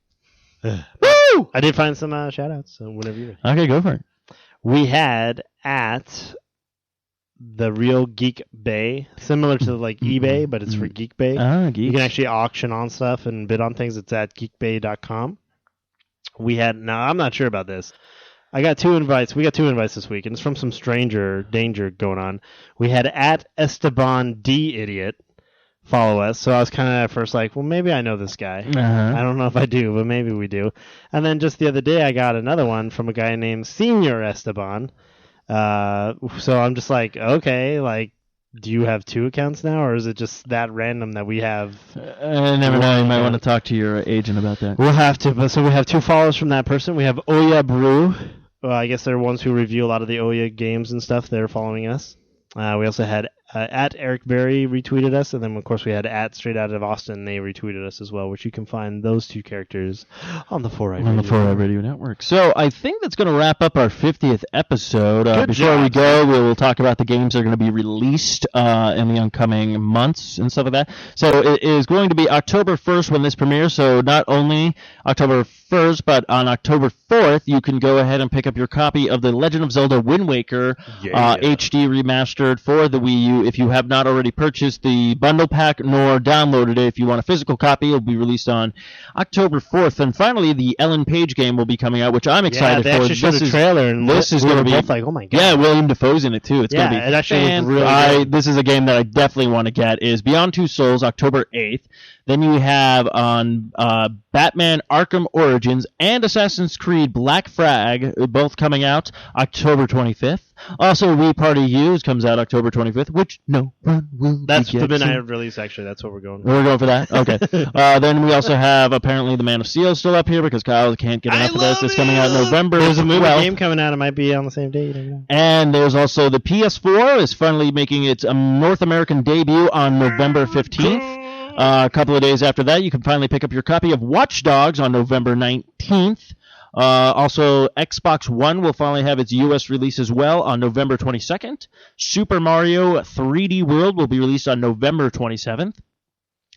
Woo! I did find some shout-outs, so whenever you're ready. Okay, go for it. We had at the Real Geek Bay, similar to like eBay, but it's for Geek Bay. You can actually auction on stuff and bid on things. It's at geekbay.com. We had... Now, I'm not sure about this. I got 2 invites. We got 2 invites this week, and it's from some stranger danger going on. We had at Esteban D Idiot follow us, so I was kind of at first like, well, maybe I know this guy. I don't know if I do, but maybe we do. And then just the other day, I got another one from a guy named Senior Esteban. So I'm just like, okay, like, do you have 2 accounts now, or is it just that random that we have? Never mind. You might want to talk to your agent about that. We'll have to. But so we have 2 followers from that person. We have Oya Brew. I guess they're ones who review a lot of the Oya games and stuff. They're following us. We also had at Eric Berry retweeted us, and then of course we had at Straight Out of Austin. They retweeted us as well, which you can find those 2 characters on the 4i Radio Network. So I think that's going to wrap up our 50th episode. Before we go, we will talk about the games that are going to be released in the oncoming months and stuff like that. So it is going to be October 1st when this premieres. So not only October 1st, but on October 4th, you can go ahead and pick up your copy of The Legend of Zelda Wind Waker HD remastered for the Wii U. If you have not already purchased the bundle pack nor downloaded it, if you want a physical copy, it'll be released on October 4th. And finally, the Ellen Page game will be coming out, which I'm excited for. Yeah, they actually showed a trailer, and this is going to be both like, oh my god. Yeah, William Dafoe's in it too. It's going to be it actually looks really good. This is a game that I definitely want to get. Is Beyond Two Souls, October 8th. Then you have on Batman Arkham Origins and Assassin's Creed Black Flag, both coming out October 25th. Also, We Party Used comes out October 25th, which no one will That's be the midnight release, actually. That's what we're going for. We're going for that? Okay. Then we also have, apparently, The Man of Steel still up here because Kyle can't get enough of this. It's coming out in November. There's a movie game coming out. It might be on the same day. You don't know. And there's also the PS4 is finally making its North American debut on November 15th. A couple of days after that, you can finally pick up your copy of Watch Dogs on November 19th. Also, Xbox One will finally have its U.S. release as well on November 22nd. Super Mario 3D World will be released on November 27th.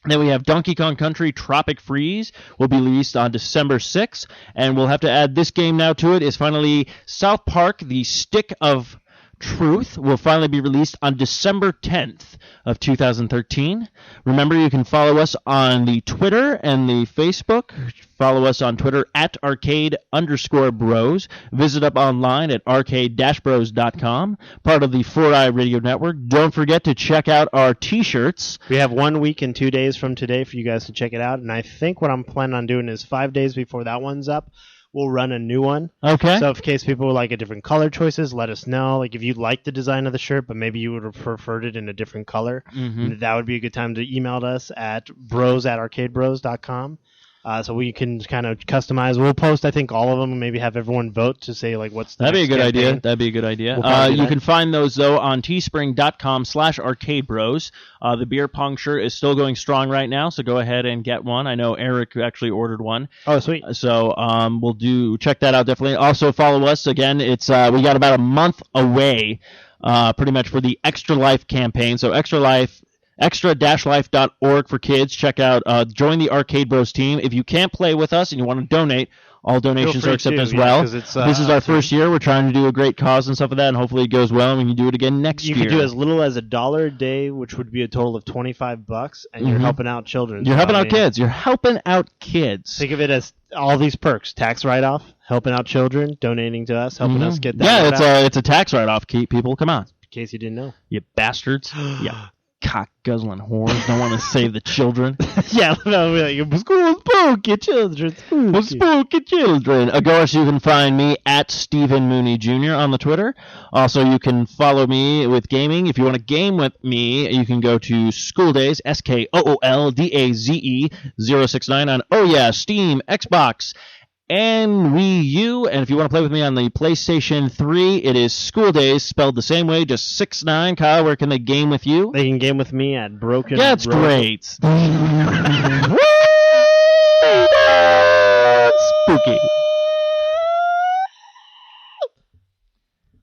Then we have Donkey Kong Country Tropic Freeze will be released on December 6th. And we'll have to add this game now to it is finally South Park, The Stick of Truth will finally be released on December 10th of 2013. Remember, you can follow us on the Twitter and the Facebook. Follow us on Twitter at arcade_bros. Visit us online at arcade-bros.com, part of the 4i Radio Network. Don't forget to check out our T-shirts. We have 1 week and 2 days from today for you guys to check it out, and I think what I'm planning on doing is 5 days before that one's up, we'll run a new one. Okay. So in case people would like a different color choices, let us know. Like if you like the design of the shirt, but maybe you would have preferred it in a different color, that would be a good time to email us at bros@arcadebros.com. So we can kind of customize. We'll post, I think, all of them and maybe have everyone vote to say, like, what's the That'd be a good campaign. idea. That'd be a good idea. You can find those, though, on teespring.com/arcadebros. The beer pong shirt is still going strong right now, so go ahead and get one. I know Eric actually ordered one. Oh, sweet. So check that out, definitely. Also, follow us. Again, it's we got about a month away, pretty much, for the Extra Life campaign. So extra-life.org for kids. Check out, join the Arcade Bros team. If you can't play with us and you want to donate, all donations are accepted as well. This is our first year. We're trying to do a great cause and stuff like that, and hopefully it goes well, and we can do it again next year. You can do as little as $1 a day, which would be a total of $25, and you're helping out children. You're helping out kids. You're helping out kids. Think of it as all these perks, tax write-off, helping out children, donating to us, helping us get that. Yeah, it's a tax write-off. People, come on. In case you didn't know. You bastards. Yeah. Cock-guzzling whores don't want to save the children. Yeah, no, like, spooky children. Spooky children. Of course, you can find me at Stephen Mooney Jr. on the Twitter. Also, you can follow me with gaming. If you want to game with me, you can go to School Daze, SKOOLDAZE 069 on, Steam, Xbox, and Wii U. And if you want to play with me on the PlayStation 3, it is School Days, spelled the same way, just 6-9. Kyle, where can they game with you? They can game with me at Broken. Yeah, it's great.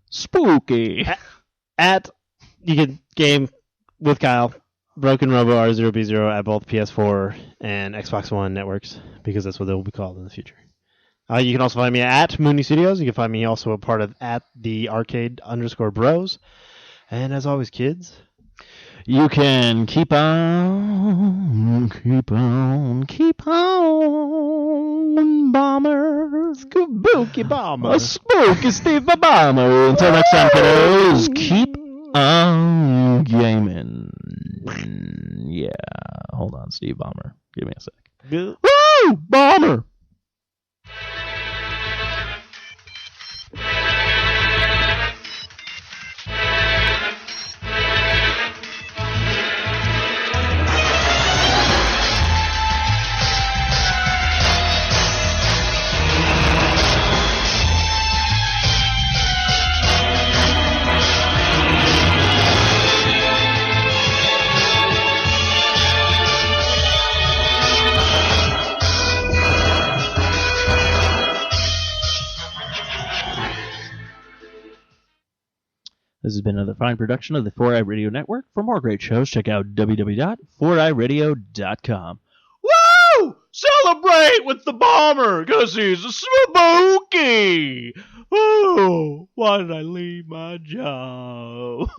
Spooky. You can game with Kyle, Broken Robo R0B0 at both PS4 and Xbox One networks, because that's what they will be called in the future. You can also find me at Mooney Studios. You can find me also a part of at the arcade_bros. And as always, kids, you can keep on, Balmer. Spooky Balmer. A spooky Steve Balmer. Until next time, kiddos, keep on gaming. Yeah. Hold on, Steve Balmer. Give me a sec. Woo! Balmer! This has been another fine production of the 4i Radio Network. For more great shows, check out www.4iradio.com. Woo! Celebrate with the Balmer, because he's a spooky! Oh, why did I leave my job?